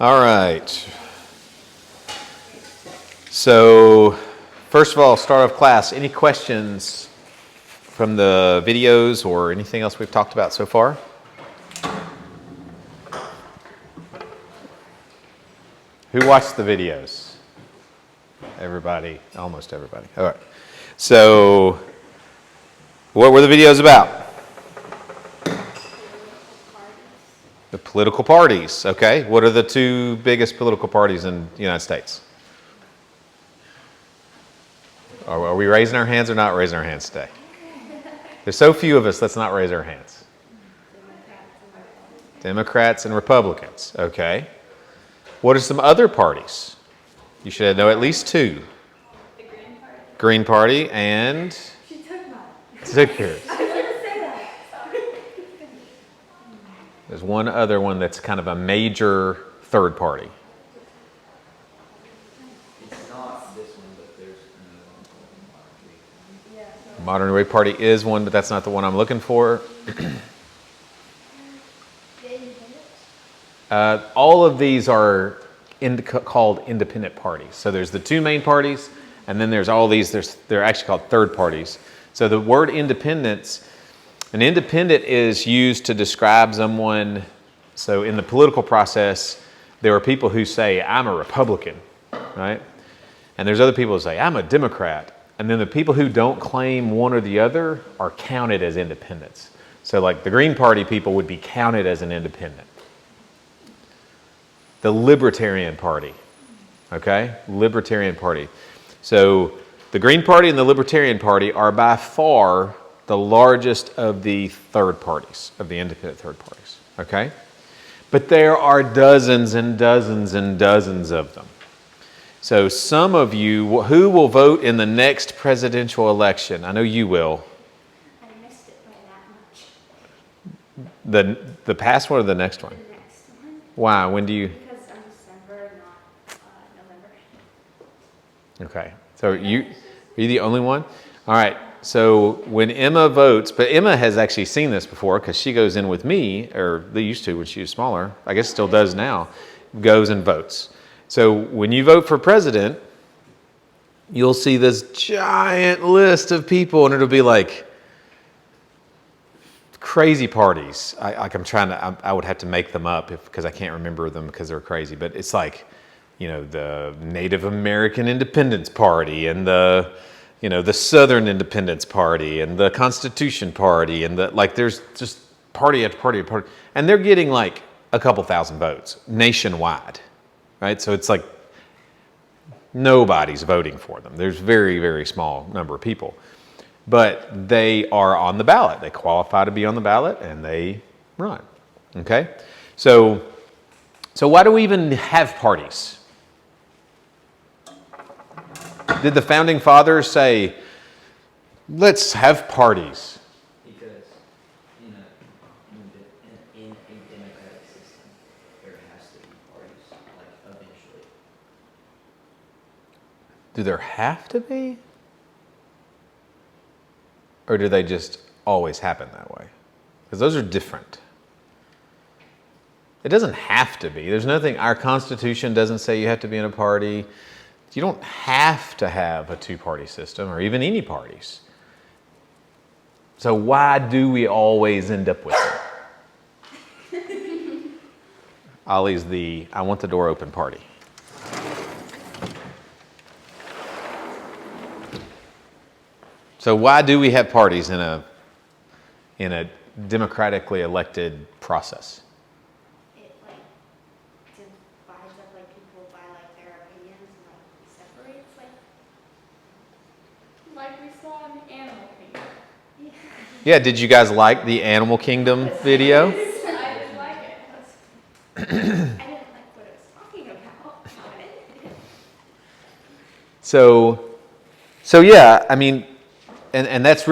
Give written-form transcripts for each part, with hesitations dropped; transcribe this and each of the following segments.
All right. So, first of all, start off class. Any questions from the videos or anything else we've talked about so far? Who watched the videos? Everybody, almost everybody. All right. So, what were the videos about? The political parties, okay. What are the two biggest political parties in the United States? Are we raising our hands or not raising our hands today? There's so few of us, let's not raise our hands. Democrats and Republicans, okay. What are some other parties? You should know at least two. The Green Party. Green Party and? She took mine. Took yours. I was going to say that. Sorry. There's one other one that's kind of a major third party. It's not this one, but there's another one. Yeah. Modern Way Party is one, but that's not the one I'm looking for. All of these are called independent parties. So there's the two main parties, and then there's all these, they're actually called third parties. So the word independence, an independent is used to describe someone. So in the political process, there are people who say, I'm a Republican, right? And there's other people who say, I'm a Democrat. And then the people who don't claim one or the other are counted as independents. So like the Green Party people would be counted as an independent. The Libertarian Party, okay? Libertarian Party. So the Green Party and the Libertarian Party are by far the largest of the third parties, of the independent third parties, okay? But there are dozens and dozens and dozens of them. So some of you, who will vote in the next presidential election? I know you will. I missed it by that much. The past one or the next one? The next one. Why? When do you? Because I'm December, not November. Okay. So are you the only one? All right. So when Emma votes, but Emma has actually seen this before because she goes in with me, or they used to when she was smaller, I guess still does now, goes and votes. So when you vote for president, you'll see this giant list of people, and it'll be like crazy parties. I would have to make them up because I can't remember them because they're crazy. But it's like, the Native American Independence Party and the Southern Independence Party and the Constitution Party and there's just party after party after party, and they're getting like a couple thousand votes nationwide. Right? So it's like nobody's voting for them. There's very, very small number of people. But they are on the ballot. They qualify to be on the ballot and they run. Okay? So why do we even have parties? Did the founding fathers say, let's have parties? Because in a democratic system, there has to be parties, eventually. Do there have to be? Or do they just always happen that way? Because those are different. It doesn't have to be. There's nothing, our Constitution doesn't say you have to be in a party. You don't have to have a two-party system or even any parties. So why do we always end up with it? Ollie's the I want the door open party. So why do we have parties in a democratically elected process? It divides up people by their opinions and separates Like we saw in the Animal Kingdom. Yeah, did you guys like the Animal Kingdom video? I didn't like it. I didn't like what it was talking about. So yeah, I mean, and that's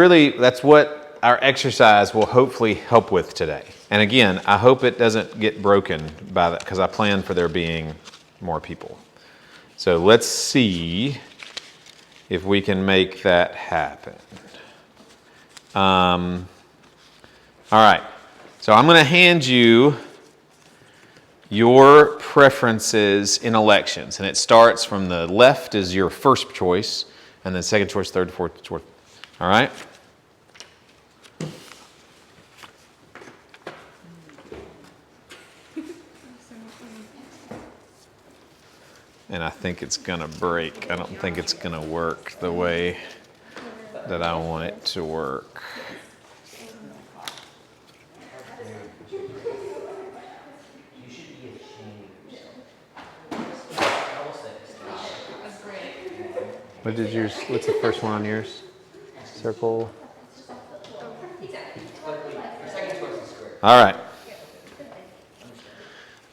what our exercise will hopefully help with today. And again, I hope it doesn't get broken by that because I plan for there being more people. So let's see if we can make that happen. All right. So I'm going to hand you your preferences in elections. And it starts from the left is your first choice, and then second choice, third, fourth, fourth. All right? And I think it's going to break. I don't think it's going to work the way that I want it to work. You should be ashamed of yourself. I will say this. What did yours? What's the first one on yours? Circle. Your second choice is square. All right.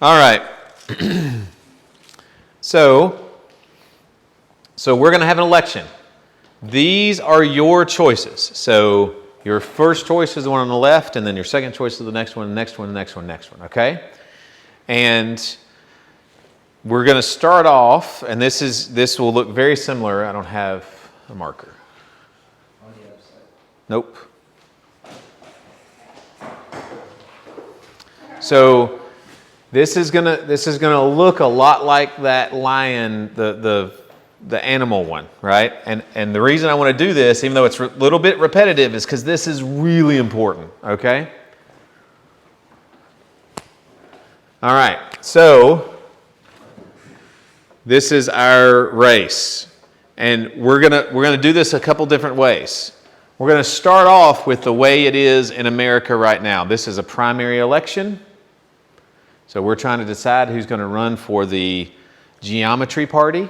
All right. So we're going to have an election. These are your choices. So your first choice is the one on the left, and then your second choice is the next one, the next one, the next one, next one. Okay? And we're going to start off, and this will look very similar. I don't have a marker. On the other side. Nope. So this is gonna look a lot like that lion, the animal one, right? And the reason I want to do this, even though it's a little bit repetitive, is because this is really important. Okay. All right. So this is our race, and we're gonna do this a couple different ways. We're gonna start off with the way it is in America right now. This is a primary election. So we're trying to decide who's going to run for the Geometry Party.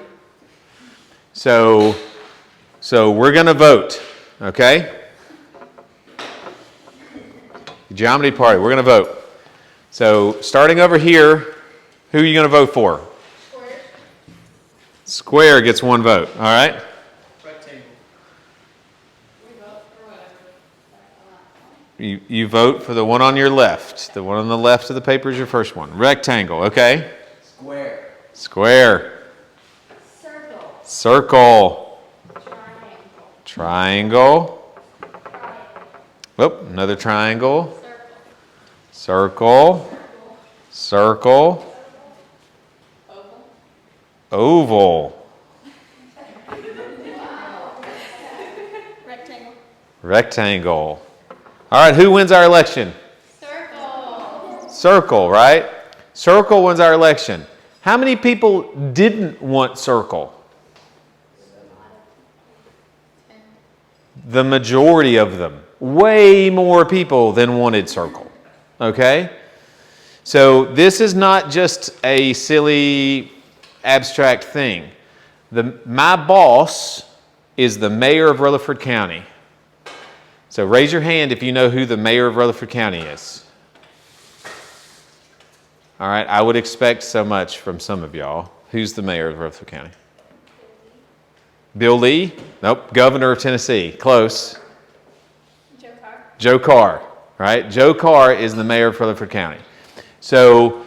So we're going to vote, okay? The Geometry Party, we're going to vote. So starting over here, who are you going to vote for? Square. Square gets one vote, all right? Rectangle. We vote for whatever. You vote for the one on your left. The one on the left of the paper is your first one. Rectangle, okay? Square. Square. Circle. Circle. Triangle. Triangle. Whoop, another triangle. Circle. Circle. Circle. Oval. Oval. Rectangle. Rectangle. All right, who wins our election? Circle. Circle, right? Circle wins our election. How many people didn't want circle? The majority of them. Way more people than wanted circle. Okay? So this is not just a silly abstract thing. My boss is the mayor of Rutherford County. So raise your hand if you know who the mayor of Rutherford County is. All right, I would expect so much from some of y'all. Who's the mayor of Rutherford County? Bill Lee? Nope, governor of Tennessee. Close. Joe Carr. Joe Carr, right? Joe Carr is the mayor of Rutherford County. So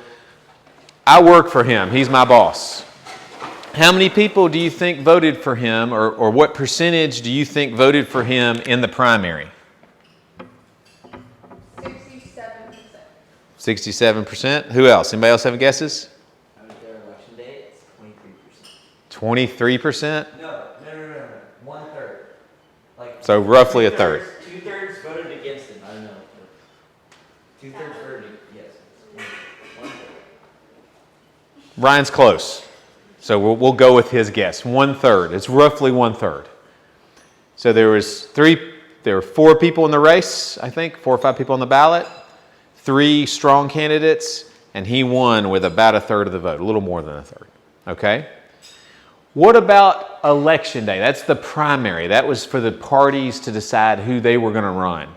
I work for him. He's my boss. How many people do you think voted for him, or what percentage do you think voted for him in the primary? 67%. 67%. Who else? Anybody else have guesses? I was there election day, it's 23%. 23%? No. 1/3. Like So roughly a third. 2/3 voted against him. I don't know. 2/3 voted yes. 1/3. Ryan's close. So we'll go with his guess. 1/3. It's roughly 1/3. So there were 4 people in the race, I think, 4 or 5 people on the ballot, 3 strong candidates, and he won with about a third of the vote, a little more than a third. Okay? What about election day? That's the primary. That was for the parties to decide who they were going to run.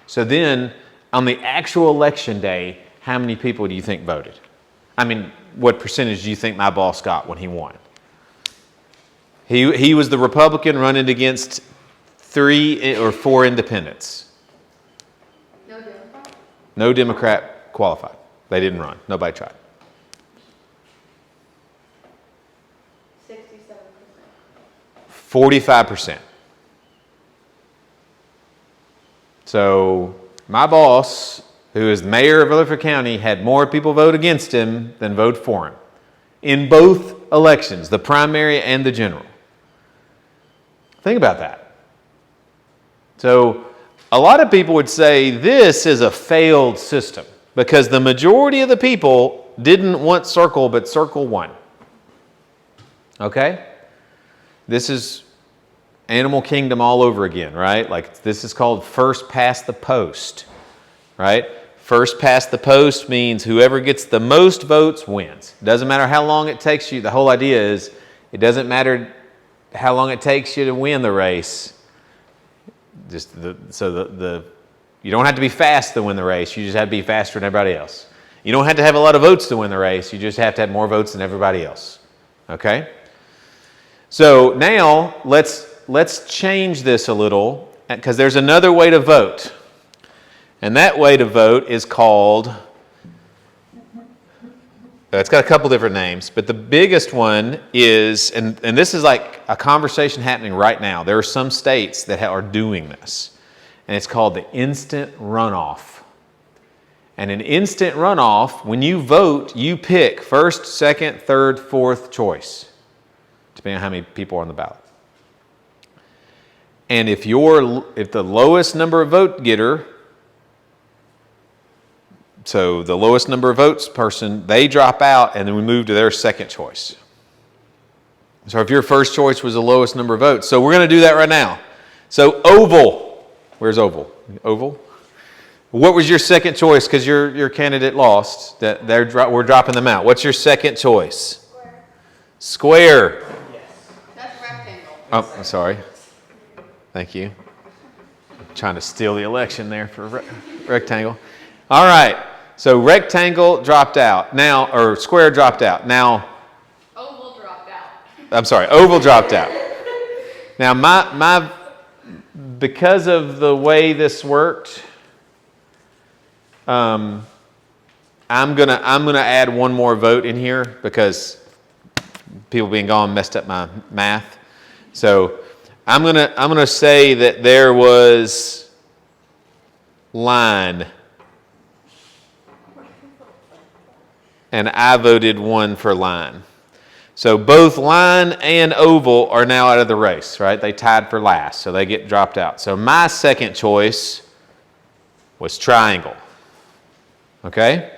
So then, on the actual election day, how many people do you think voted? I mean, what percentage do you think my boss got when he won? He was the Republican running against 3 or 4 independents. No Democrat? No Democrat qualified. They didn't run. Nobody tried. 67%. 45%. So my boss, who is the mayor of Rutherford County, had more people vote against him than vote for him in both elections, the primary and the general. Think about that. So a lot of people would say this is a failed system because the majority of the people didn't want circle, but circle won. Okay? This is animal kingdom all over again, right? Like this is called first past the post, right? First past the post means whoever gets the most votes wins. Doesn't matter how long it takes you. The whole idea is it doesn't matter how long it takes you to win the race. You don't have to be fast to win the race. You just have to be faster than everybody else. You don't have to have a lot of votes to win the race. You just have to have more votes than everybody else. Okay? So now let's change this a little because there's another way to vote. And that way to vote is called, it's got a couple different names, but the biggest one is, and this is like a conversation happening right now. There are some states that are doing this, and it's called the instant runoff. And an instant runoff, when you vote, you pick first, second, third, fourth choice, depending on how many people are on the ballot. And if the lowest number of vote getter, so the lowest number of votes person, they drop out and then we move to their second choice. So if your first choice was the lowest number of votes, so we're going to do that right now. So oval, where's oval? Oval? What was your second choice? Because your candidate lost. We're dropping them out. What's your second choice? Square. That's rectangle. Oh, I'm sorry. Thank you. I'm trying to steal the election there for rectangle. All right. So rectangle dropped out. Now, or square dropped out. Now, Oval dropped out. I'm sorry, oval dropped out. Now, because of the way this worked, I'm gonna add one more vote in here because people being gone messed up my math. So I'm gonna say that there was line, and I voted one for line. So both line and oval are now out of the race, right? They tied for last, so they get dropped out. So my second choice was triangle. Okay?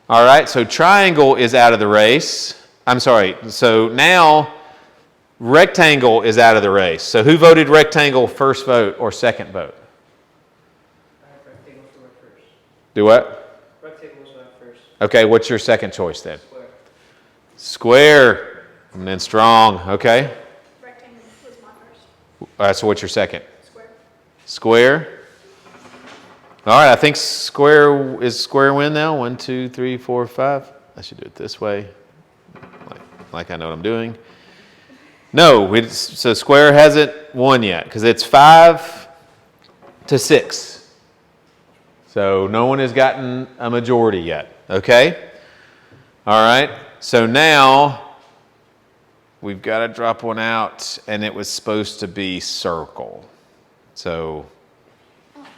All right, so triangle is out of the race. I'm sorry, so now rectangle is out of the race. So who voted rectangle first vote or second vote? Rectangle went first. Do what? Rectangle went first. Okay, what's your second choice then? Square. Square. And then strong, okay? Rectangle was my first. All right, so what's your second? Square. Square. All right, I think square win now. 1, 2, 3, 4, 5. I should do it this way, like I know what I'm doing. No, so square hasn't won yet because it's 5-6. So no one has gotten a majority yet, okay? All right, so now we've got to drop one out, and it was supposed to be circle. So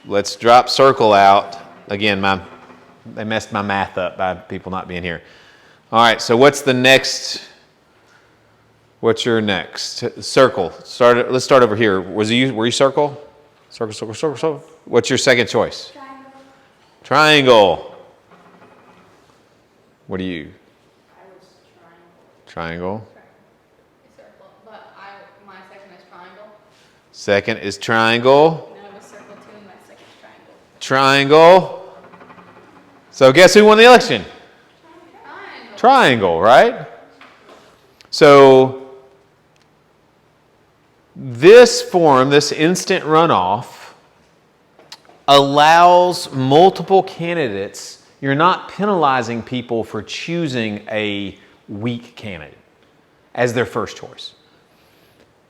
let's drop circle out. Again, they messed my math up by people not being here. All right, so what's the next? What's your next? Circle. Let's start over here. Were you circle? Circle. What's your second choice? Triangle. Triangle. What are you? I was triangle. Triangle. Circle, but my second is triangle. Second is triangle. No, it was circle 2 and my second triangle. Triangle. So guess who won the election? Triangle. Triangle, right? So this form, this instant runoff, allows multiple candidates. You're not penalizing people for choosing a weak candidate as their first choice.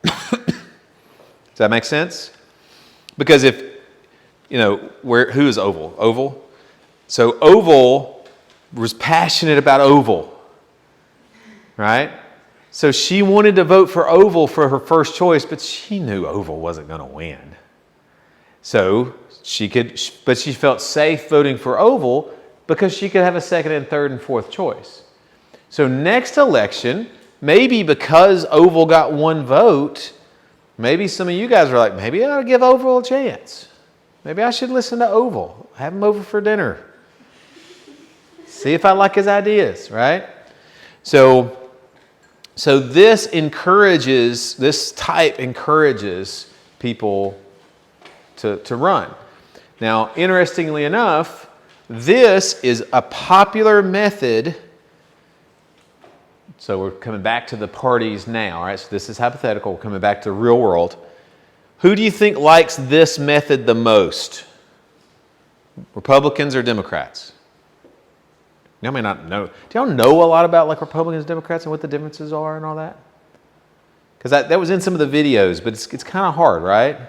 Does that make sense? Because if, who is Oval? Oval? So Oval was passionate about Oval, right? So she wanted to vote for Oval for her first choice, but she knew Oval wasn't going to win. So but she felt safe voting for Oval because she could have a second and third and fourth choice. So next election, maybe because Oval got one vote, maybe some of you guys are like, maybe I ought to give Oval a chance. Maybe I should listen to Oval. Have him over for dinner. See if I like his ideas, right? So this type encourages people to run. Now, interestingly enough, this is a popular method. So we're coming back to the parties now, all right? So this is hypothetical. We're coming back to the real world. Who do you think likes this method the most? Republicans or Democrats? Y'all may not know. Do y'all know a lot about like Republicans, Democrats, and what the differences are and all that? Because that was in some of the videos, but it's kind of hard, right? I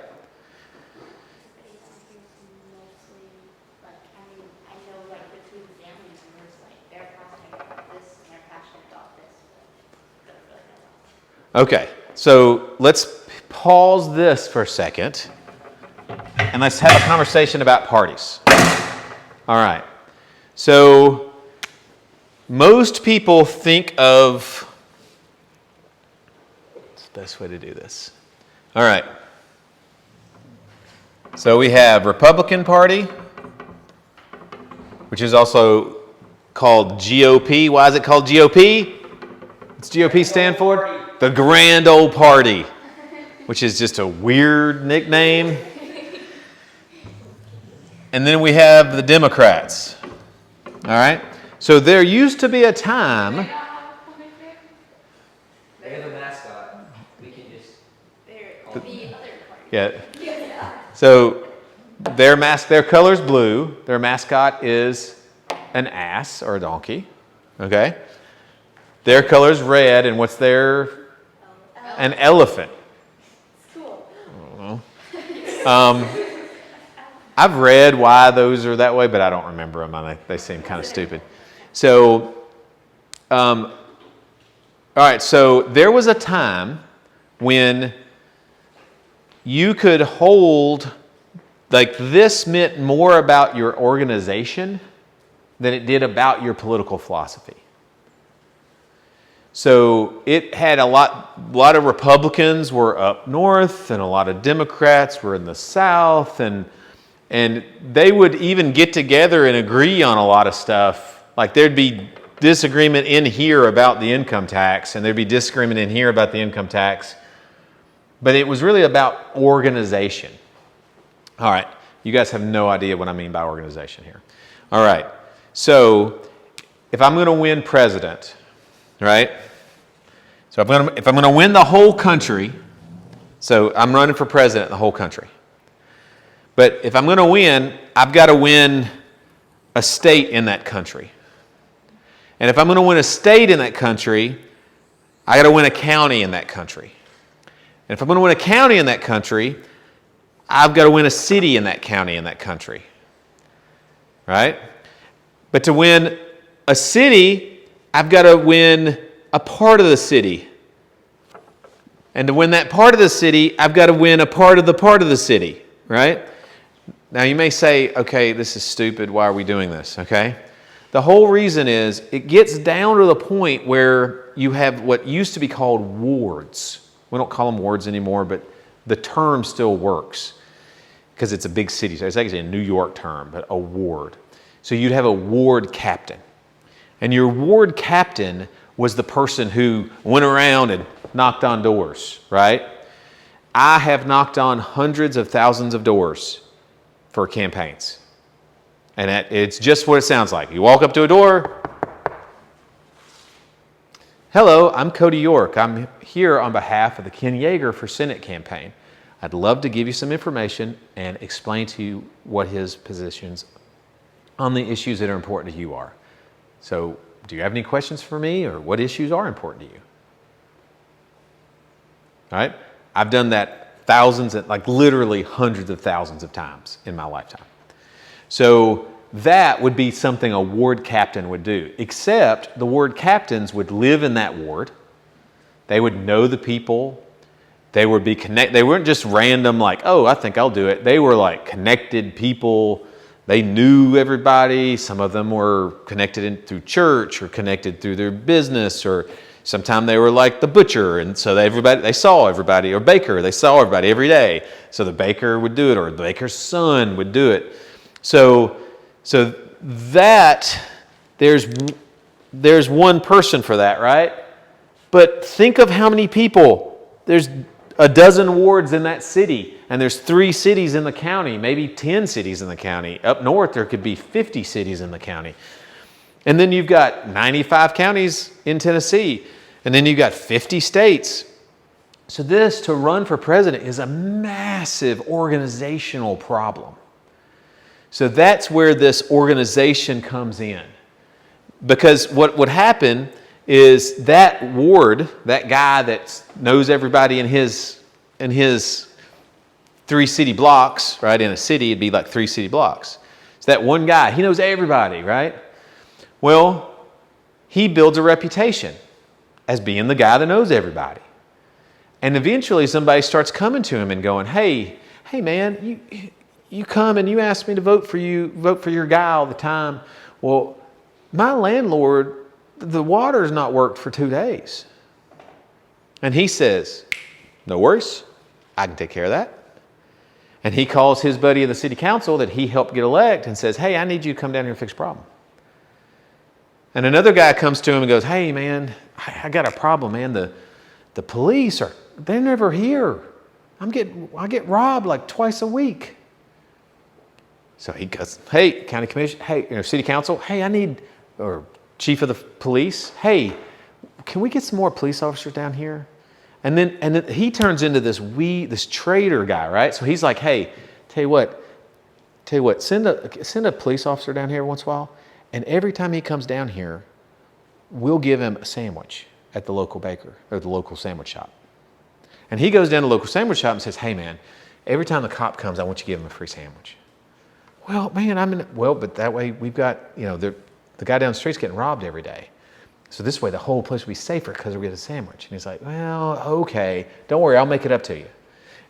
know like between family members, like they're passionate about this and they're passionate about this. But don't really know. Okay, so let's pause this for a second and let's have a conversation about parties. All right, so most people think of, what's the best way to do this? All right, so we have Republican Party, which is also called GOP. Why is it called GOP? What's GOP stand for? The Grand Old Party, which is just a weird nickname. And then we have the Democrats. All right? So there used to be a time. They're the mascot. We can just. They're the other party. Yeah. So their color's blue. Their mascot is an ass or a donkey. Okay? Their color's red, and what's their? An elephant. Cool. I don't know. I've read why those are that way, but I don't remember them. They seem kind of stupid. So, all right, so there was a time when you could hold, like this meant more about your organization than it did about your political philosophy. So it had a lot of Republicans were up north and a lot of Democrats were in the south, and they would even get together and agree on a lot of stuff. Like there'd be disagreement in here about the income tax, and there'd be disagreement in here about the income tax. But it was really about organization. All right, you guys have no idea what I mean by organization here. All right, so if I'm going to win president, right? So if I'm going to win the whole country, so I'm running for president in the whole country. But if I'm going to win, I've got to win a state in that country. And if I'm going to win a state in that country, I got to win a county in that country. And if I'm going to win a county in that country, I've got to win a city in that county in that country. Right? But to win a city, I've got to win a part of the city. And to win that part of the city, I've got to win a part of the city. Right? Now you may say, okay, this is stupid. Why are we doing this? Okay? The whole reason is it gets down to the point where you have what used to be called wards. We don't call them wards anymore, but the term still works because it's a big city. So it's actually a New York term, but a ward. So you'd have a ward captain. And your ward captain was the person who went around and knocked on doors, right? I have knocked on hundreds of thousands of doors for campaigns. And it's just what it sounds like. You walk up to a door. Hello, I'm Cody York. I'm here on behalf of the Ken Yeager for Senate campaign. I'd love to give you some information and explain to you what his positions on the issues that are important to you are. So, do you have any questions for me, or what issues are important to you? All right? I've done that thousands, like literally hundreds of thousands of times in my lifetime. So that would be something a ward captain would do, except the ward captains would live in that ward. They would know the people. They would be they weren't just random like, oh, I think I'll do it. They were like connected people. They knew everybody. Some of them were connected through church or connected through their business, or sometimes they were like the butcher, and so they saw everybody, or baker, they saw everybody every day. So the baker would do it, or the baker's son would do it. So that there's one person for that, right? But think of how many people. There's a dozen wards in that city, and there's 3 cities in the county, maybe 10 cities in the county. Up north, there could be 50 cities in the county. And then you've got 95 counties in Tennessee, and then you've got 50 states. So this, to run for president, is a massive organizational problem. So that's where this organization comes in. Because what would happen is that ward, that guy that knows everybody in his 3 city blocks, right? In a city, it'd be like 3 city blocks. So that one guy, he knows everybody, right? Well, he builds a reputation as being the guy that knows everybody. And eventually somebody starts coming to him and going, hey man, you come and you ask me to vote for your guy all the time. Well, my landlord, the water's not worked for 2 days. And he says, no worries, I can take care of that. And he calls his buddy of the city council that he helped get elected and says, hey, I need you to come down here and fix a problem. And another guy comes to him and goes, hey man, I got a problem, man. The police they're never here. I get robbed like twice a week. So he goes, hey, county commission, hey, city council, hey, or chief of the police, hey, can we get some more police officers down here? And then he turns into this traitor guy, right? So he's like, hey, tell you what, send a police officer down here every once in a while, and every time he comes down here, we'll give him a sandwich at the local baker or the local sandwich shop. And he goes down to the local sandwich shop and says, hey man, every time the cop comes, I want you to give him a free sandwich. Well, man, but that way we've got, the guy down the street's getting robbed every day. So this way the whole place will be safer because we'll get a sandwich. And he's like, well, okay, don't worry, I'll make it up to you.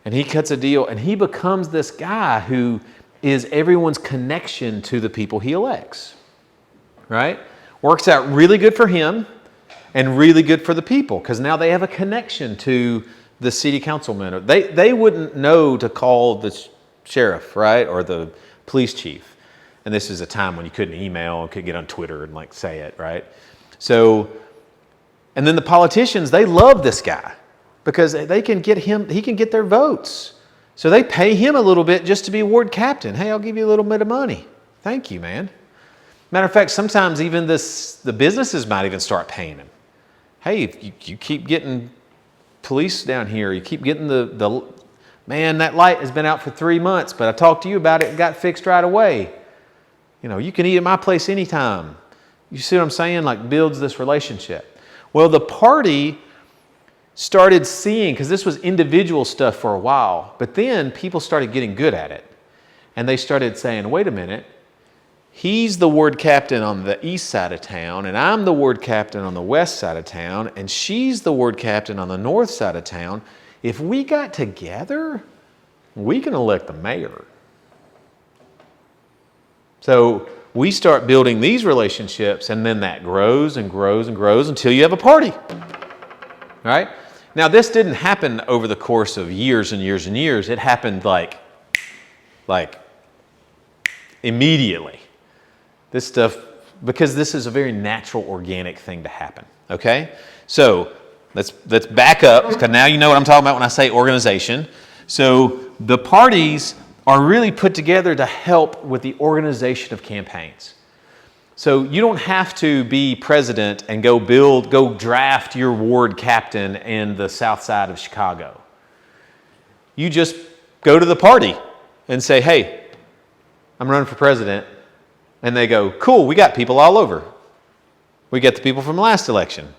And he cuts a deal, and he becomes this guy who is everyone's connection to the people he elects, right? Works out really good for him and really good for the people, because now they have a connection to the city councilman. They wouldn't know to call the sheriff, right, or the police chief. And this is a time when you couldn't email, could get on Twitter and say it, right? So, and then the politicians, they love this guy because he can get their votes. So they pay him a little bit just to be ward captain. Hey, I'll give you a little bit of money. Thank you, man. Matter of fact, sometimes even the businesses might even start paying him. Hey, if you keep getting police down here, you keep getting the man, that light has been out for 3 months, but I talked to you about it, it got fixed right away. You can eat at my place anytime. You see what I'm saying? Like, builds this relationship. Well, the party started seeing, because this was individual stuff for a while, but then people started getting good at it. And they started saying, wait a minute, he's the ward captain on the east side of town, and I'm the ward captain on the west side of town, and she's the ward captain on the north side of town. If we got together, we can elect the mayor. So we start building these relationships, and then that grows and grows and grows until you have a party, right? Now, this didn't happen over the course of years and years and years. It happened like immediately. This stuff, because this is a very natural, organic thing to happen, okay? So let's back up, because now you know what I'm talking about when I say organization. So the parties are really put together to help with the organization of campaigns. So you don't have to be president and go draft your ward captain in the south side of Chicago. You just go to the party and say, hey, I'm running for president. And they go, cool, we got people all over. We got the people from the last election.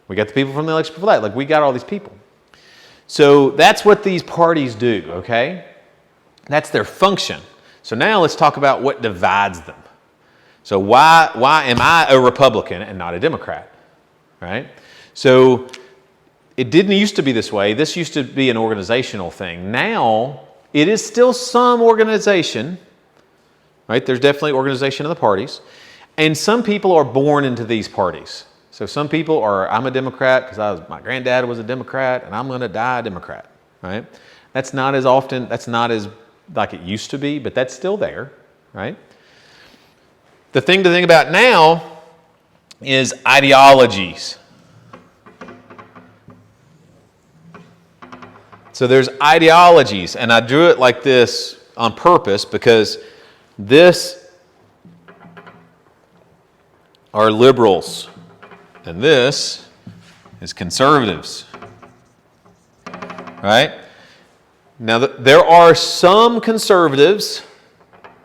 We got the people from the election before that. Like, we got all these people. So that's what these parties do, okay? That's their function. So now let's talk about what divides them. So why am I a Republican and not a Democrat, right? So it didn't used to be this way. This used to be an organizational thing. Now, it is still some organization, right? There's definitely organization of the parties. And some people are born into these parties. So some people are, I'm a Democrat because my granddad was a Democrat and I'm going to die a Democrat, right? That's not as often, that's not as like it used to be, but that's still there, right? The thing to think about now is ideologies. So there's ideologies, and I drew it like this on purpose because this are liberals, and this is conservatives, right? Now, there are some conservatives,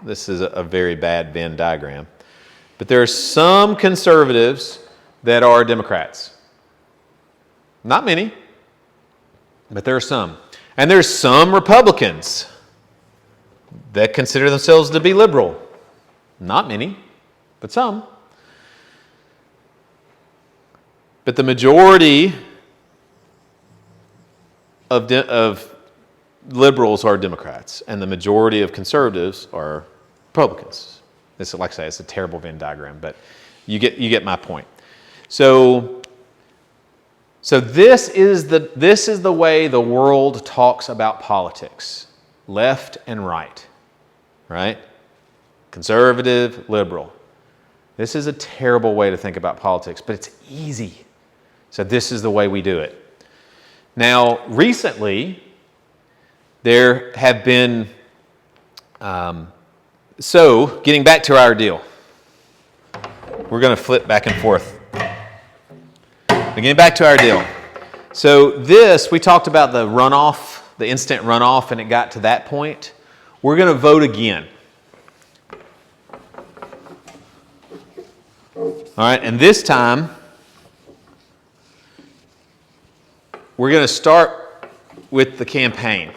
this is a very bad Venn diagram, but there are some conservatives that are Democrats. Not many, but there are some. And there's some Republicans that consider themselves to be liberal. Not many, but some. But the majority of liberals are Democrats, and the majority of conservatives are Republicans. This, like I say, it's a terrible Venn diagram, but you get my point. So this is the way the world talks about politics, left and right, right? Conservative, liberal. This is a terrible way to think about politics, but it's easy. So this is the way we do it. Now, recently, there have been, so getting back to our deal, we're going to flip back and forth. Getting back to our deal. So this, we talked about the runoff, the instant runoff, and it got to that point. We're going to vote again. All right, and this time, we're going to start with the campaign.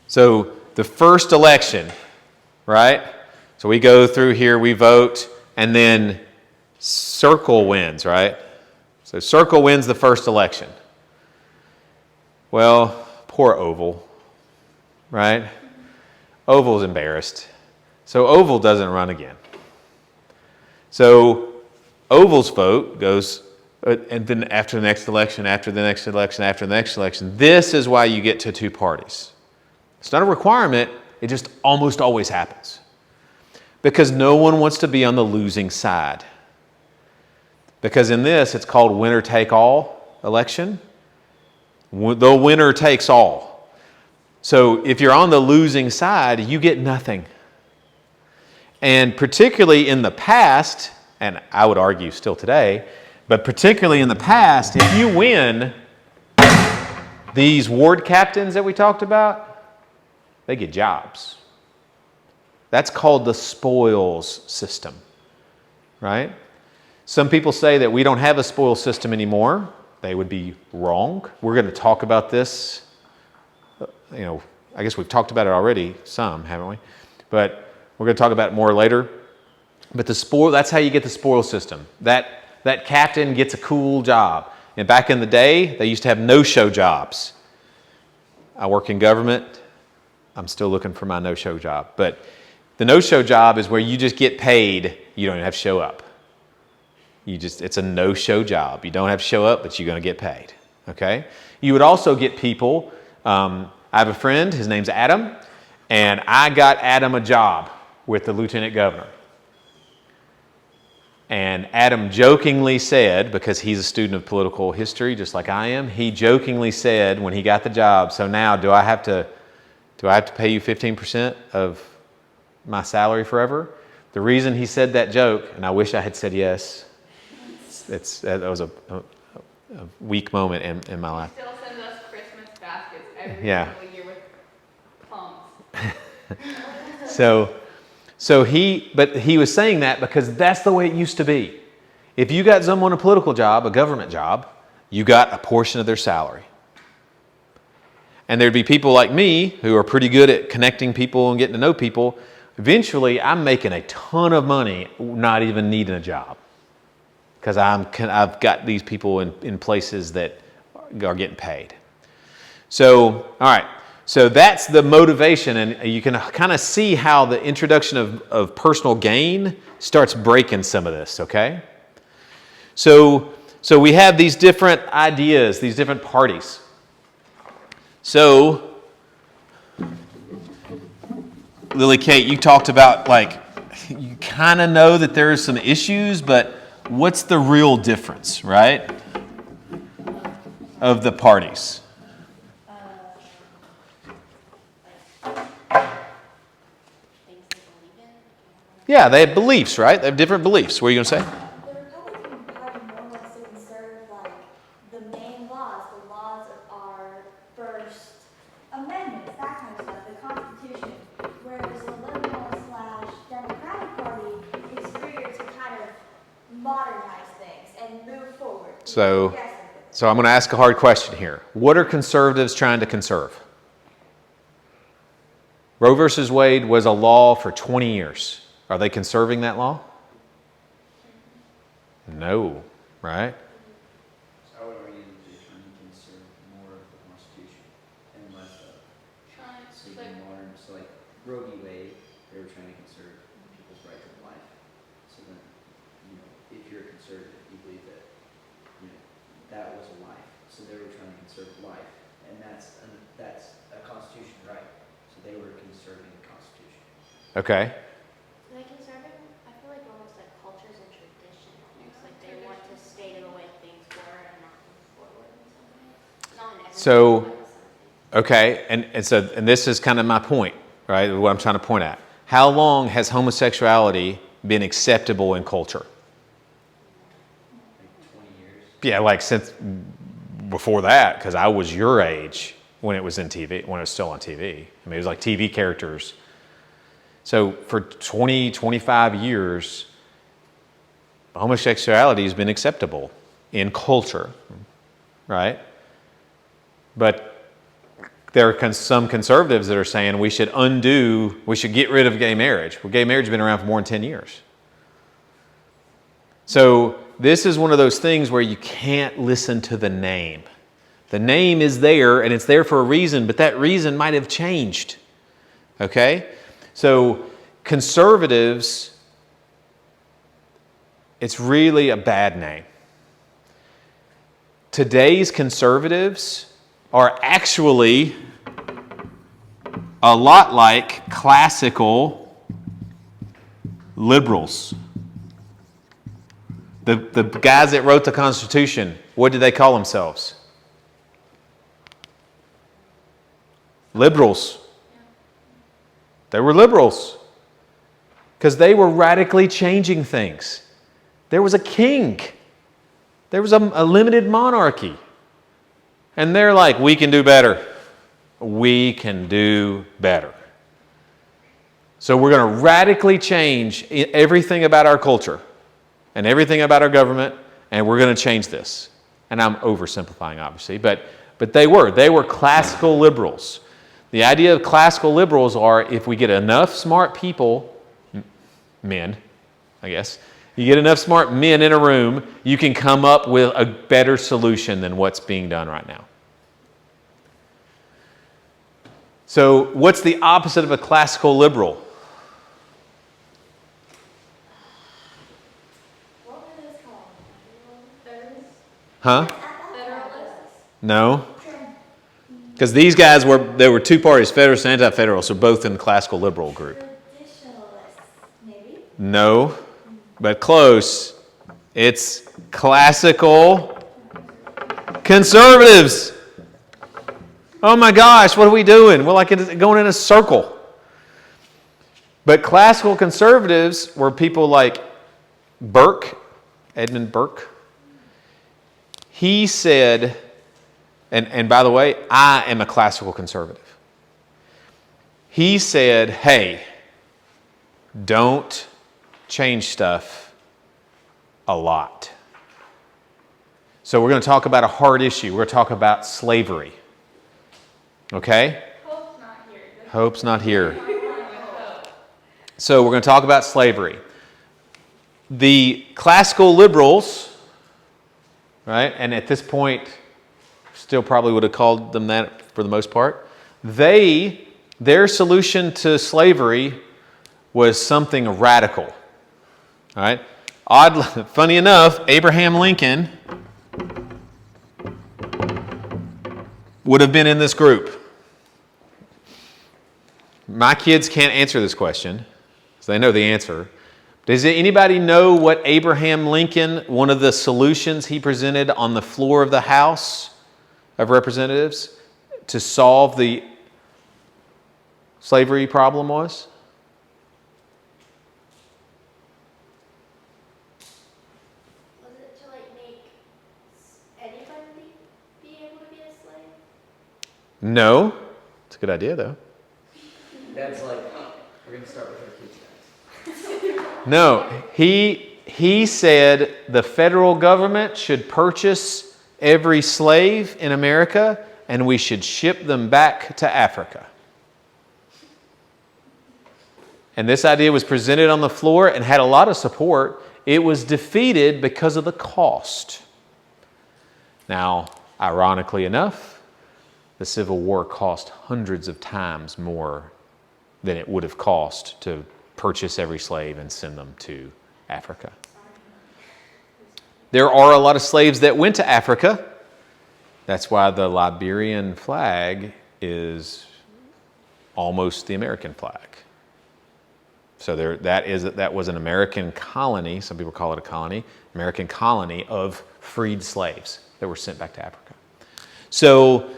So the first election, right? So we go through here, we vote, and then Circle wins, right? So Circle wins the first election. Well, poor Oval, right? Oval's embarrassed. So Oval doesn't run again. So Oval's vote goes, and then after the next election, after the next election, after the next election, this is why you get to two parties. It's not a requirement, it just almost always happens. Because no one wants to be on the losing side. Because in this, it's called winner-take-all election. The winner takes all. So if you're on the losing side, you get nothing. And particularly in the past, and I would argue still today, but particularly in the past, if you win these ward captains that we talked about, they get jobs. That's called the spoils system, right? Some people say that we don't have a spoils system anymore. They would be wrong. We're going to talk about this. I guess we've talked about it already, some, haven't we? But we're going to talk about it more later. But that's how you get the spoils system. That captain gets a cool job. And back in the day, they used to have no-show jobs. I work in government. I'm still looking for my no-show job. But the no-show job is where you just get paid, you don't even have to show up. It's a no-show job. You don't have to show up, but you're going to get paid, okay? You would also get people, I have a friend, his name's Adam, and I got Adam a job with the lieutenant governor. And Adam jokingly said, because he's a student of political history just like I am, he jokingly said when he got the job, so now do I have to pay you 15% of my salary forever? The reason he said that joke, and I wish I had said yes, that was a weak moment in my life. Still sends us Christmas baskets every Yeah. single year with plums. But he was saying that because that's the way it used to be. If you got someone a political job, a government job, you got a portion of their salary. And there'd be people like me who are pretty good at connecting people and getting to know people. Eventually, I'm making a ton of money, not even needing a job. because I've got these people in places that are getting paid. So, all right. So that's the motivation, and you can kind of see how the introduction of personal gain starts breaking some of this, okay? So we have these different ideas, these different parties. So, Lily Kate, you talked about, like, you kind of know that there's some issues, but what's the real difference, right, of the parties? Things they believe in. Yeah, they have beliefs, right? They have different beliefs. What are you going to say? The Republican Party more wants to conserve like the main laws, the laws of our First Amendment, that kind of stuff, the Constitution. Whereas the liberal/Democratic Party is freer to kind of modernize things and move forward. So Yes. I'm going to ask a hard question here. What are conservatives trying to conserve? Roe versus Wade was a law for 20 years. Are they conserving that law? No, right? So I would argue that they're trying to conserve more of the Constitution and less of Trying to, seeking modern, so like Roe v. Wade, they were trying to conserve people's right to life. So then, if you're a conservative, you believe that, that was a life. So they were trying to conserve life, and that's a Constitution right. So they were conserving the Constitution. Okay. Like conservative, I feel like almost like cultures and tradition. It's like they want to stay to the way things were and not move forward in some way. Not in every So- way, but some things. Okay, and this is kind of my point, right? What I'm trying to point at. How long has homosexuality been acceptable in culture? Like 20 years. Yeah, like since before that, because I was your age when it was in TV, when it was still on TV. I mean, it was like TV characters. So for 20, 25 years, homosexuality has been acceptable in culture, right? But there are some conservatives that are saying we should get rid of gay marriage. Well, gay marriage has been around for more than 10 years. So this is one of those things where you can't listen to the name. The name is there, and it's there for a reason, but that reason might have changed. Okay? So conservatives, it's really a bad name. Today's conservatives are actually a lot like classical liberals. The guys that wrote the Constitution, what did they call themselves? Liberals. They were liberals because they were radically changing things. There was a king. There was a limited monarchy. And they're like, we can do better. We can do better. So we're going to radically change everything about our culture and everything about our government, and we're going to change this. And I'm oversimplifying, obviously, but they were classical liberals. The idea of classical liberals are if we get enough smart people, men, I guess, you get enough smart men in a room, you can come up with a better solution than what's being done right now. So what's the opposite of a classical liberal? What were those called? Federalists. Huh? Federalists. No? Because these guys there were two parties, Federalists and Anti-Federalists, so both in the classical liberal group. Traditionalists, maybe? No, but close. It's classical conservatives. Oh my gosh, what are we doing? We're like going in a circle. But classical conservatives were people like Burke, Edmund Burke. He said, and by the way, I am a classical conservative. He said, hey, don't change stuff a lot. So we're going to talk about a hard issue. We're going to talk about slavery. Okay? Hope's not here. Hope's not here. So we're going to talk about slavery. The classical liberals right? And at this point, still probably would have called them that for the most part. Their solution to slavery was something radical, all right? Funny enough, Abraham Lincoln would have been in this group. My kids can't answer this question, so they know the answer. Does anybody know what Abraham Lincoln, one of the solutions he presented on the floor of the House of Representatives to solve the slavery problem was? Was it to like make anybody be able to be a slave? No. It's a good idea, though. Dad's like, we're going to start with our kids guys. No. He said the federal government should purchase every slave in America and we should ship them back to Africa. And this idea was presented on the floor and had a lot of support. It was defeated because of the cost. Now, ironically enough, the Civil War cost hundreds of times more than it would have cost to purchase every slave and send them to Africa. There are a lot of slaves that went to Africa. That's why the Liberian flag is almost the American flag. So that was an American colony, some people call it a colony, American colony of freed slaves that were sent back to Africa. So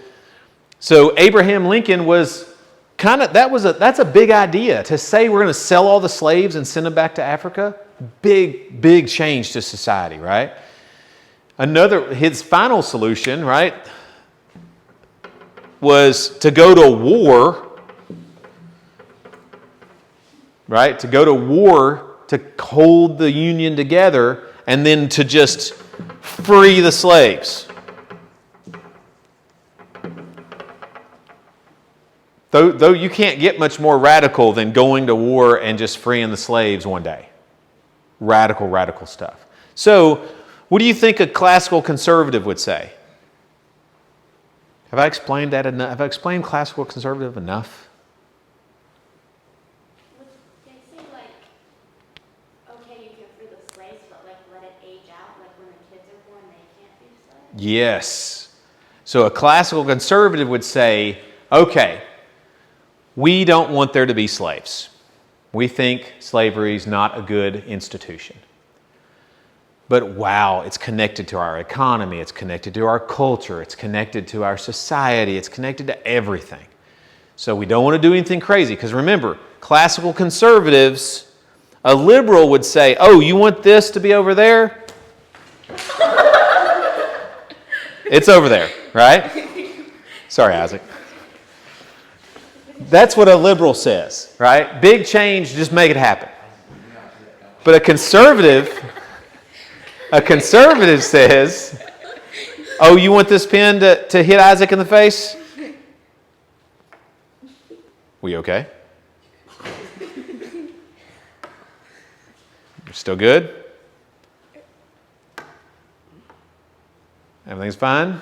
Abraham Lincoln was that's a big idea to say we're going to sell all the slaves and send them back to Africa. Big change to society, right? His final solution, right, was to go to war, right? To go to war to hold the Union together and then to just free the slaves. Though you can't get much more radical than going to war and just freeing the slaves one day. Radical stuff. So, what do you think a classical conservative would say? Have I explained that enough? Have I explained classical conservative enough? Would they say like, okay, you can free the slaves, but like let it age out, like when the kids are born, they can't be slaves? Yes. So a classical conservative would say, okay, we don't want there to be slaves. We think slavery is not a good institution. But wow, it's connected to our economy, it's connected to our culture, it's connected to our society, it's connected to everything. So we don't want to do anything crazy, because remember, classical conservatives, a liberal would say, oh, you want this to be over there? It's over there, right? Sorry, Isaac. That's what a liberal says, right? Big change, just make it happen. But a conservative says, oh, you want this pen to hit Isaac in the face? We okay? You're still good? Everything's fine,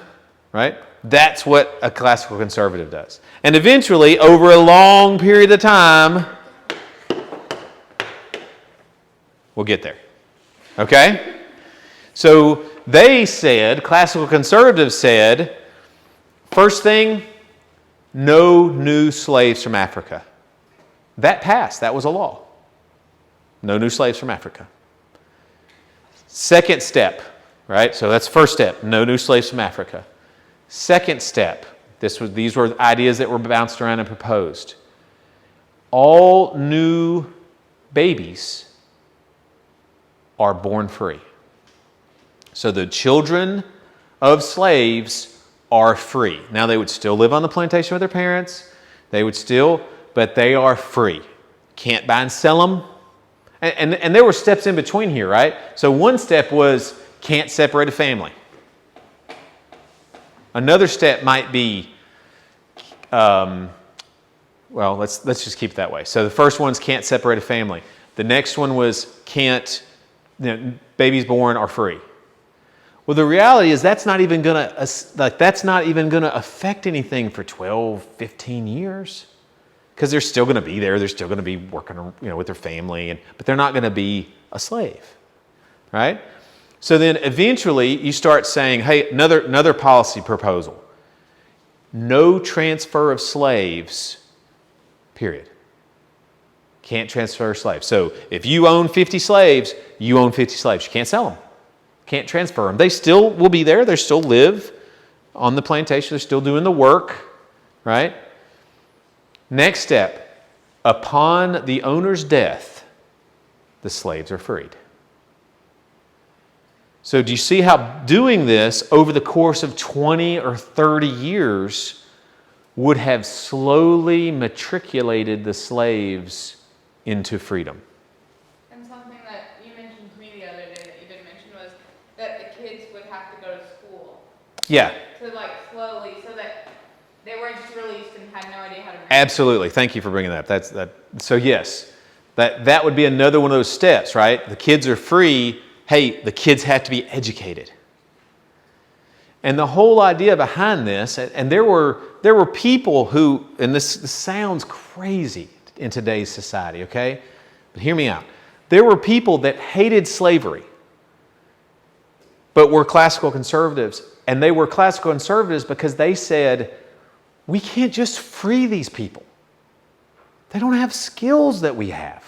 right? That's what a classical conservative does. And eventually, over a long period of time, we'll get there. Okay? So they said, classical conservatives said, first thing, no new slaves from Africa. That passed. That was a law. No new slaves from Africa. Second step, right? So that's first step, no new slaves from Africa. Second step, these were ideas that were bounced around and proposed. All new babies are born free. So the children of slaves are free. Now they would still live on the plantation with their parents. But they are free. Can't buy and sell them. And there were steps in between here, right? So one step was can't separate a family. Another step might be, let's just keep it that way. So the first one's can't separate a family. The next one was babies born are free. Well, the reality is that's not even going to affect anything for 12, 15 years. Because they're still going to be there. They're still going to be working, with their family, but they're not going to be a slave, right? So then eventually you start saying, hey, another policy proposal. No transfer of slaves, period. Can't transfer slaves. So if you own 50 slaves, you own 50 slaves. You can't sell them. Can't transfer them. They still will be there. They still live on the plantation. They're still doing the work, right? Next step, upon the owner's death, the slaves are freed. So do you see how doing this over the course of 20 or 30 years would have slowly matriculated the slaves into freedom? And something that you mentioned to me the other day that you didn't mention was that the kids would have to go to school. Yeah. So slowly, so that they weren't just released and had no idea how to read. Absolutely. Thank you for bringing that up. So yes, that would be another one of those steps, right? The kids are free. Hey, the kids have to be educated. And the whole idea behind this, and there were people who, and this sounds crazy in today's society, okay? But hear me out. There were people that hated slavery, but were classical conservatives. And they were classical conservatives because they said, we can't just free these people. They don't have skills that we have.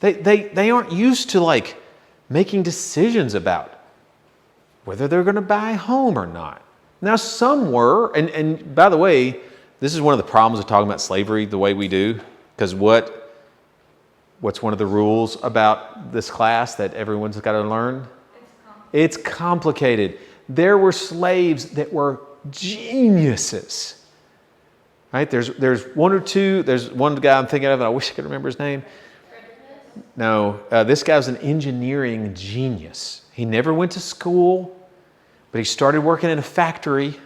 They aren't used to making decisions about whether they're going to buy a home or not. Now some were, and by the way, this is one of the problems of talking about slavery the way we do, because what's one of the rules about this class that everyone's got to learn? It's complicated. There were slaves that were geniuses. Right? There's one or two. There's one guy I'm thinking of, and I wish I could remember his name. No, this guy was an engineering genius. He never went to school, but he started working in a factory,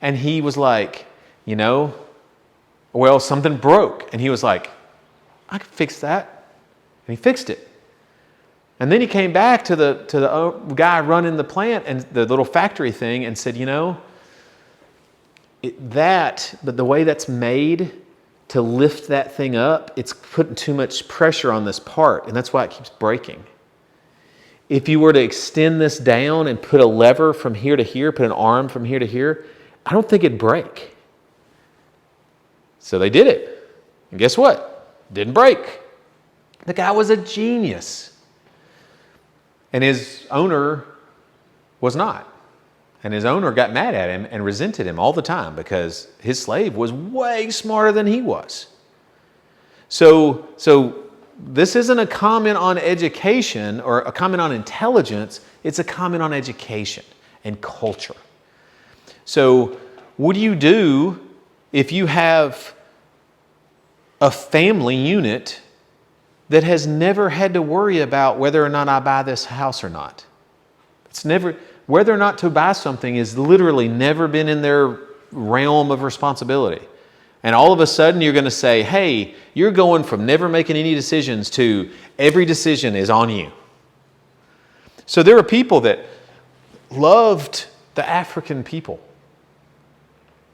and he was like, something broke, and he was like, I can fix that, and he fixed it. And then he came back to the guy running the plant and the little factory thing and said, but the way that's made to lift that thing up, it's putting too much pressure on this part, and that's why it keeps breaking. If you were to extend this down and put a lever from here to here, put an arm from here to here, I don't think it'd break. So they did it. And guess what? Didn't break. The guy was a genius. And his owner was not. And his owner got mad at him and resented him all the time because his slave was way smarter than he was. So this isn't a comment on education or a comment on intelligence. It's a comment on education and culture. So what do you do if you have a family unit that has never had to worry about whether or not I buy this house or not? Whether or not to buy something is literally never been in their realm of responsibility. And all of a sudden you're going to say, hey, you're going from never making any decisions to every decision is on you. So there are people that loved the African people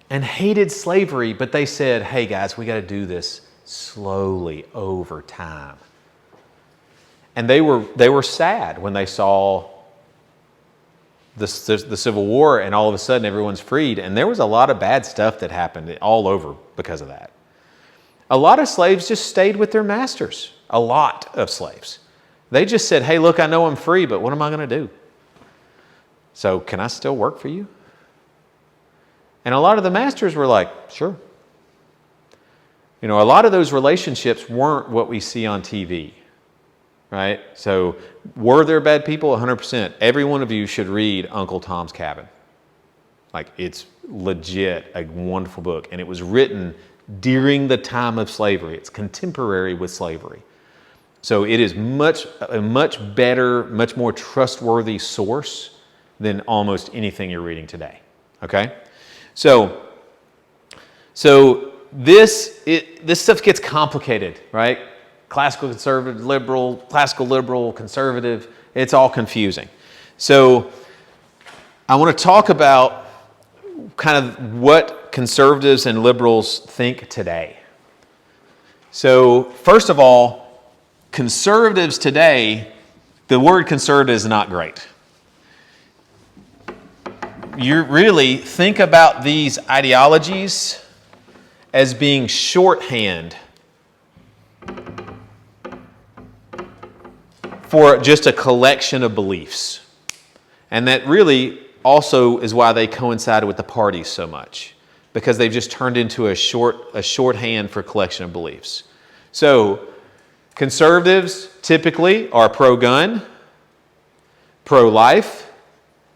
and hated slavery, but they said, hey guys, we got to do this slowly over time. And they were sad when they saw the Civil War, and all of a sudden everyone's freed. And there was a lot of bad stuff that happened all over because of that. A lot of slaves just stayed with their masters. A lot of slaves. They just said, hey, look, I know I'm free, but what am I going to do? So can I still work for you? And a lot of the masters were like, sure. A lot of those relationships weren't what we see on TV. Right? So were there bad people? 100%. Every one of you should read Uncle Tom's Cabin. It's legit a wonderful book. And it was written during the time of slavery. It's contemporary with slavery. So it is a much better, much more trustworthy source than almost anything you're reading today. Okay? So this stuff gets complicated, right? Classical conservative, liberal, classical liberal, conservative, it's all confusing. So I want to talk about kind of what conservatives and liberals think today. So, first of all, conservatives today, the word conservative is not great. You really think about these ideologies as being shorthand for just a collection of beliefs. And that really also is why they coincide with the parties so much, because they've just turned into a shorthand for a collection of beliefs. So, conservatives typically are pro-gun, pro-life,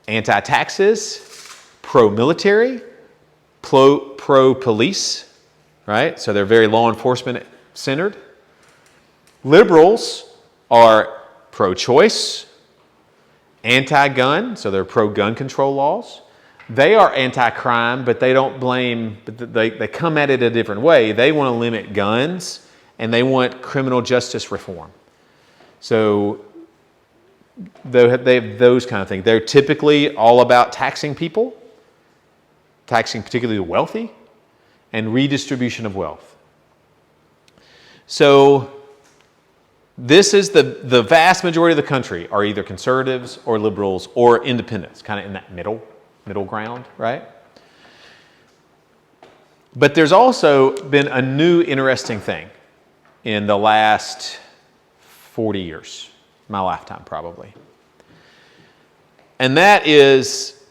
anti-taxes, pro-military, pro-police, right? So they're very law enforcement centered. Liberals are pro-choice, anti-gun, so they're pro-gun control laws. They are anti-crime, but they don't blame, but they come at it a different way. They want to limit guns, and they want criminal justice reform. So they have those kind of things. They're typically all about taxing people, taxing particularly the wealthy, and redistribution of wealth. So this is the vast majority of the country are either conservatives or liberals or independents, kind of in that middle ground, right? But there's also been a new interesting thing in the last 40 years, my lifetime probably. And that is,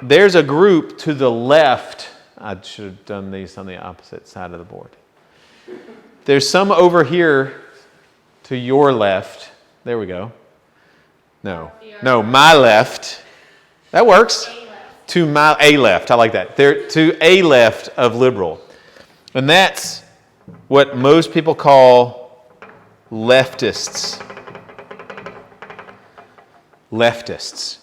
there's a group to the left. I should have done these on the opposite side of the board. There's some over here to your left. There we go. No, my left. That works. To my a left. I like that. They're to a left of liberal. And that's what most people call leftists. Leftists.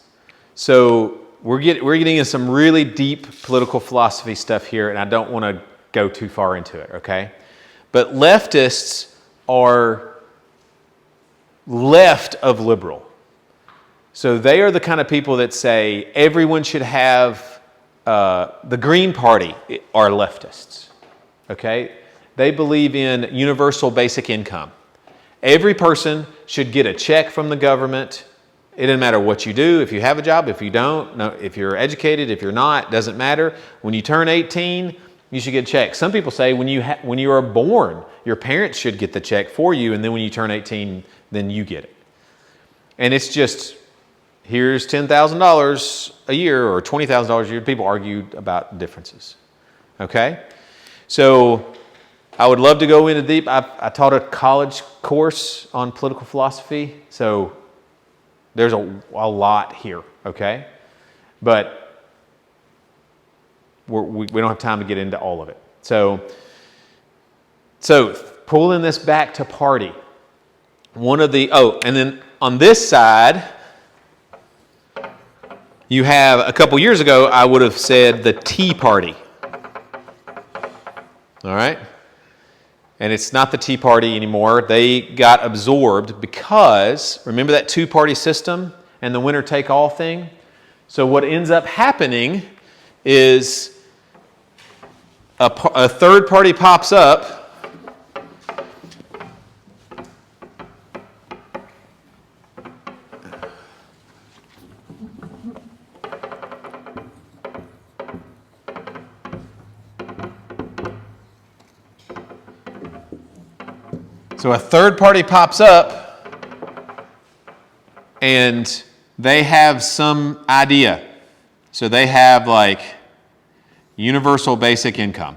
So we're getting into some really deep political philosophy stuff here, and I don't want to go too far into it, okay? But leftists are left of liberal. So they are the kind of people that say everyone should have, the Green Party are leftists, okay? They believe in universal basic income. Every person should get a check from the government. It doesn't matter what you do, if you have a job, if you don't, no, if you're educated, if you're not, doesn't matter. When you turn 18, you should get a check. Some people say when you are born, your parents should get the check for you, and then when you turn 18, then you get it. And it's just, here's $10,000 a year or $20,000 a year. People argue about differences. Okay? So I would love to go into deep. I taught a college course on political philosophy, so there's a lot here, okay? But we don't have time to get into all of it. So pulling this back to party. And then on this side, you have, a couple years ago, I would have said the Tea Party. All right? And it's not the Tea Party anymore. They got absorbed because, remember that two-party system and the winner-take-all thing? So what ends up happening is a third party pops up. So a third party pops up and they have some idea. So they have like universal basic income.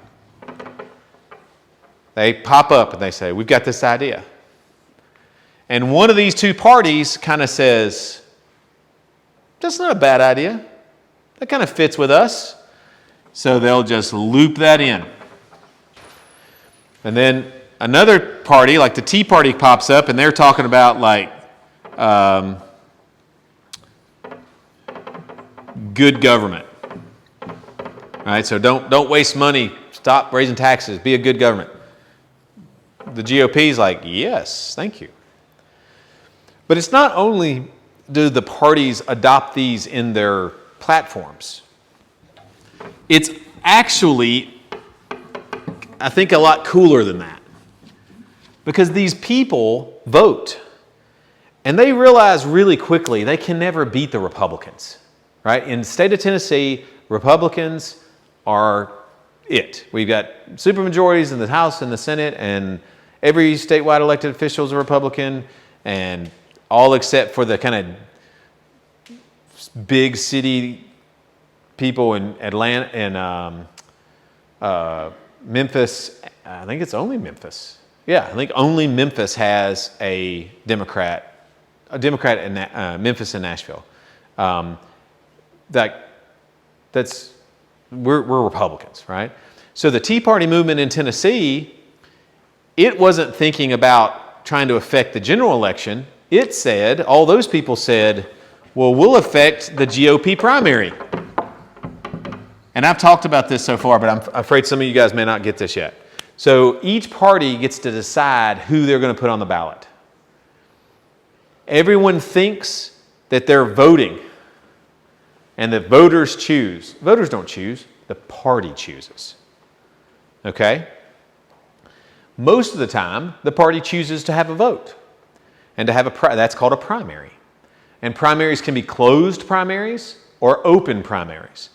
They pop up and they say, we've got this idea. And one of these two parties kind of says, that's not a bad idea. That kind of fits with us. So they'll just loop that in. And then another party, like the Tea Party, pops up, and they're talking about like good government. All right, so don't waste money. Stop raising taxes. Be a good government. The GOP's like, yes, thank you. But it's not only do the parties adopt these in their platforms? It's actually, I think, a lot cooler than that. Because these people vote. And they realize really quickly they can never beat the Republicans. Right? In the state of Tennessee, Republicans are it. We've got supermajorities in the House and the Senate, and every statewide elected official is a Republican, and all except for the kind of big city people in Atlanta and Memphis. I think it's only Memphis. Yeah, I think only Memphis has a Democrat in Memphis and Nashville. We're Republicans, right? So the Tea Party movement in Tennessee, it wasn't thinking about trying to affect the general election. It said, all those people said, well, we'll affect the GOP primary. And I've talked about this so far, but I'm afraid some of you guys may not get this yet. So each party gets to decide who they're going to put on the ballot. Everyone thinks that they're voting and the voters choose. Voters don't choose, the party chooses. Okay? Most of the time, the party chooses to have a vote. And to have that's called a primary. And primaries can be closed primaries or open primaries.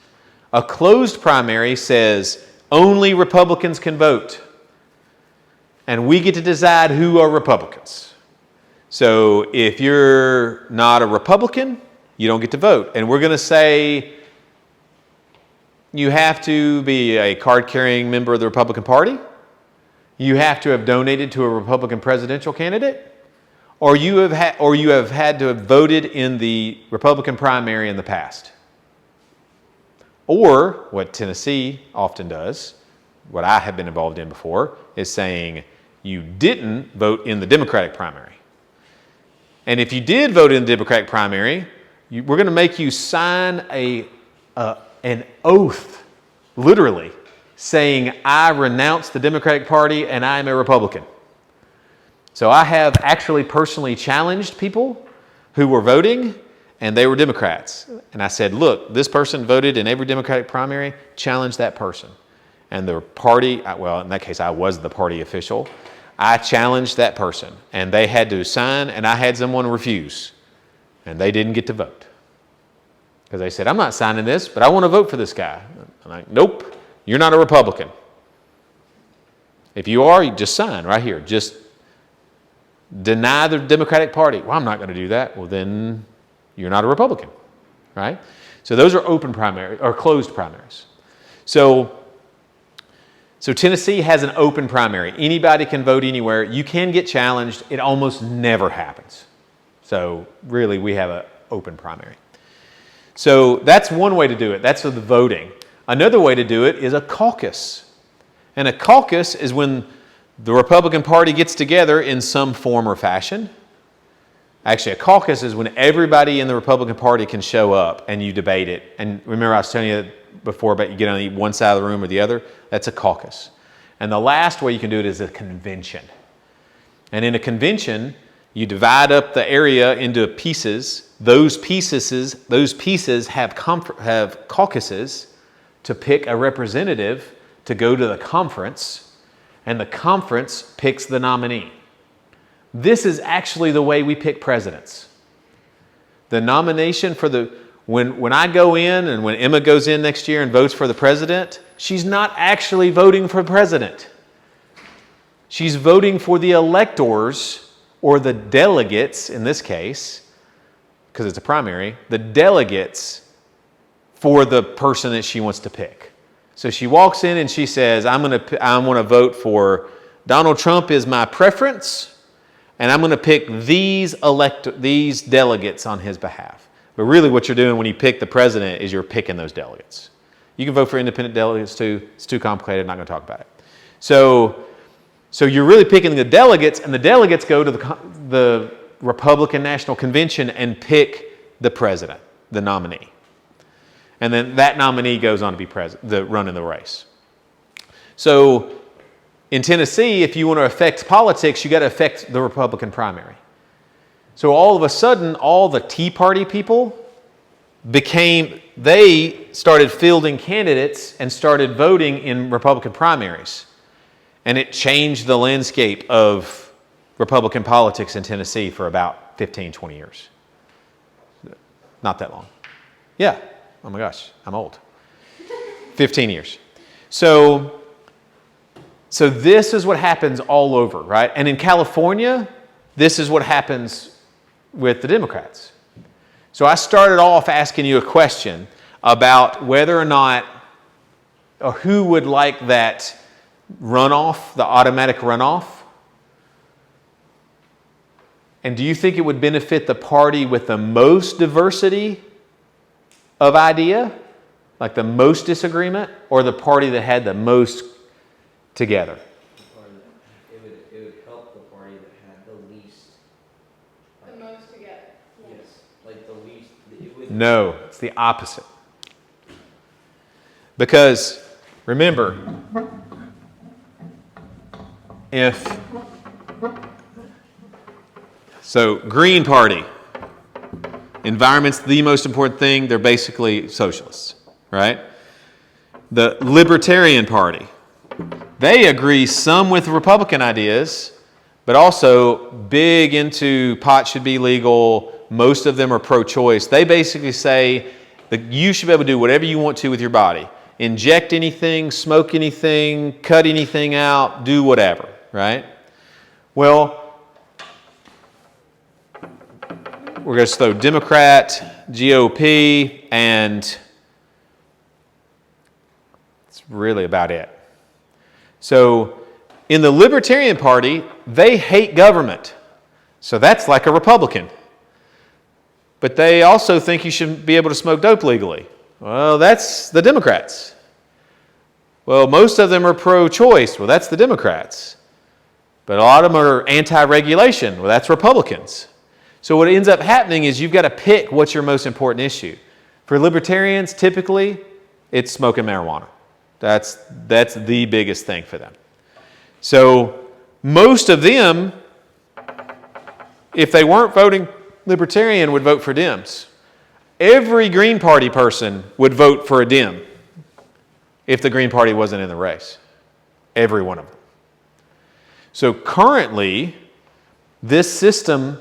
A closed primary says only Republicans can vote. And we get to decide who are Republicans. So if you're not a Republican, you don't get to vote. And we're going to say you have to be a card-carrying member of the Republican Party, you have to have donated to a Republican presidential candidate, or you have had to have voted in the Republican primary in the past. Or what Tennessee often does, what I have been involved in before, is saying you didn't vote in the Democratic primary. And if you did vote in the Democratic primary, we're going to make you sign an oath, literally, saying, I renounce the Democratic Party and I am a Republican. So I have actually personally challenged people who were voting and they were Democrats. And I said, look, this person voted in every Democratic primary, challenge that person. And the party, well, in that case, I was the party official. I challenged that person and they had to sign and I had someone refuse. And they didn't get to vote. Because they said, I'm not signing this, but I want to vote for this guy. I'm like, nope, you're not a Republican. If you are, you just sign right here. Just deny the Democratic Party. Well, I'm not going to do that. Well, then you're not a Republican, right? So those are open primaries or closed primaries. So Tennessee has an open primary. Anybody can vote anywhere. You can get challenged. It almost never happens. So really, we have an open primary. So that's one way to do it. That's the voting. Another way to do it is a caucus. And a caucus is when the Republican Party gets together in some form or fashion. Actually, a caucus is when everybody in the Republican Party can show up and you debate it. And remember I was telling you before about you get on one side of the room or the other? That's a caucus. And the last way you can do it is a convention. And in a convention, you divide up the area into pieces. Those pieces have caucuses to pick a representative to go to the conference, and the conference picks the nominee. This is actually the way we pick presidents. The nomination for when I go in and when Emma goes in next year and votes for the president, she's not actually voting for president. She's voting for the electors or the delegates in this case, because it's a primary, the delegates for the person that she wants to pick. So she walks in and she says, I'm going to vote for Donald Trump is my preference, and I'm going to pick these delegates on his behalf. But really what you're doing when you pick the president is you're picking those delegates. You can vote for independent delegates too. It's too complicated. I'm not going to talk about it. So you're really picking the delegates, and the delegates go to the Republican National Convention and pick the president, the nominee. And then that nominee goes on to be run in the race. So in Tennessee, if you want to affect politics, you got to affect the Republican primary. So all of a sudden, all the Tea Party people they started fielding candidates and started voting in Republican primaries. And it changed the landscape of Republican politics in Tennessee for about 15, 20 years. Not that long. Yeah. Oh my gosh, I'm old. 15 years. So this is what happens all over, right? And in California, this is what happens with the Democrats. So I started off asking you a question about whether or not, or who would like that runoff, the automatic runoff. And do you think it would benefit the party with the most diversity of idea, like the most disagreement, or the party that had the most together? It would help the party that had the least. The most together. Yes, like the least. It would. No, it's the opposite. Because remember, Green Party, environment's the most important thing. They're basically socialists, right? The Libertarian Party, they agree some with Republican ideas, but also big into pot should be legal. Most of them are pro-choice. They basically say that you should be able to do whatever you want to with your body. Inject anything, smoke anything, cut anything out, do whatever, right? Well, we're going to throw Democrat, GOP, and that's really about it. So in the Libertarian Party, they hate government. So that's like a Republican. But they also think you should be able to smoke dope legally. Well, that's the Democrats. Well, most of them are pro-choice. Well, that's the Democrats. But a lot of them are anti-regulation. Well, that's Republicans. So what ends up happening is you've got to pick what's your most important issue. For libertarians, typically, it's smoking marijuana. That's the biggest thing for them. So most of them, if they weren't voting Libertarian, would vote for Dems. Every Green Party person would vote for a Dem if the Green Party wasn't in the race. Every one of them. So currently, this system,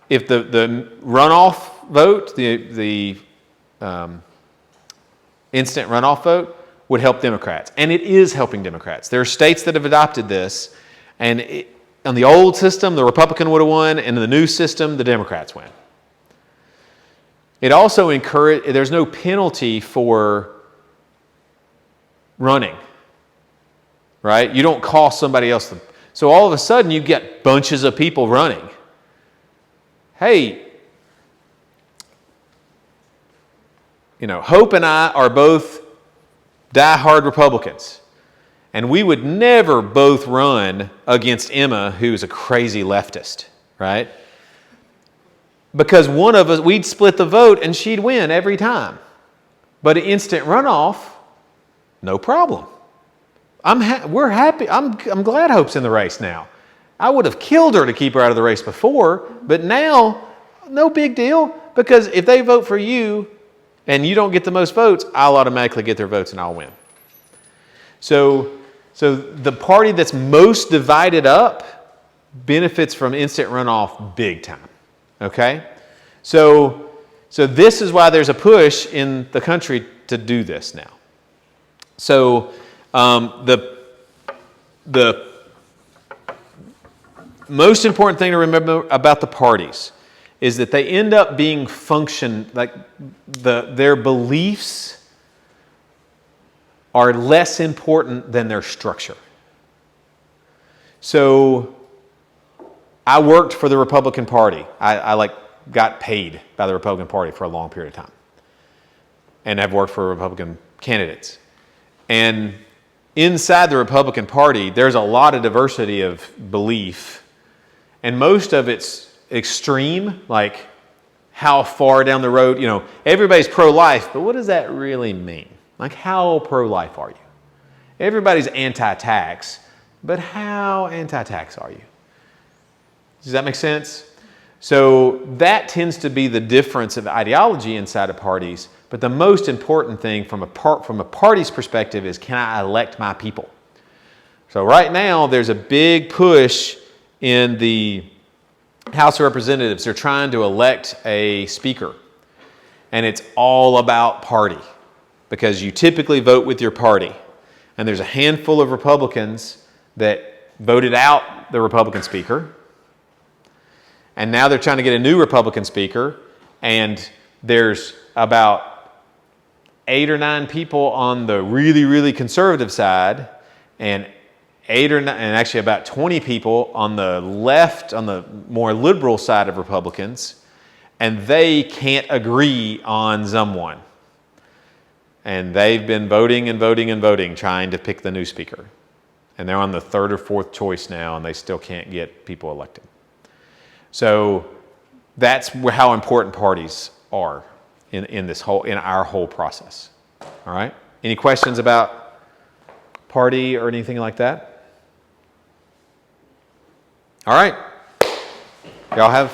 if the runoff vote, the instant runoff vote, would help Democrats. And it is helping Democrats. There are states that have adopted this, and on the old system, the Republican would have won, and in the new system, the Democrats win. It also there's no penalty for running, right? You don't cost somebody else. So all of a sudden, you get bunches of people running. Hey, Hope and I are both diehard Republicans. And we would never both run against Emma, who's a crazy leftist, right? Because one of us, we'd split the vote and she'd win every time. But an instant runoff, no problem. We're happy. I'm glad Hope's in the race now. I would have killed her to keep her out of the race before, but now, no big deal. Because if they vote for you and you don't get the most votes, I'll automatically get their votes and I'll win. So the party that's most divided up benefits from instant runoff big time. Okay? So this is why there's a push in the country to do this now. So the most important thing to remember about the parties is that they end up being their beliefs are less important than their structure. So I worked for the Republican Party. I got paid by the Republican Party for a long period of time. And I've worked for Republican candidates. And inside the Republican Party, there's a lot of diversity of belief. And most of it's extreme, like how far down the road, everybody's pro-life, but what does that really mean? Like, how pro-life are you? Everybody's anti-tax, but how anti-tax are you? Does that make sense? So that tends to be the difference of ideology inside of parties. But the most important thing from a party's perspective is, can I elect my people? So right now, there's a big push in the House of Representatives. They're trying to elect a speaker. And it's all about party, because you typically vote with your party. And there's a handful of Republicans that voted out the Republican speaker. And now they're trying to get a new Republican speaker. And there's about 8 or 9 people on the really, really conservative side, and 8 or 9, and actually about 20 people on the left, on the more liberal side of Republicans, and they can't agree on someone. And they've been voting and voting and voting, trying to pick the new speaker. And they're on the 3rd or 4th choice now, and they still can't get people elected. So that's how important parties are in our whole process. All right? Any questions about party or anything like that? All right. Y'all have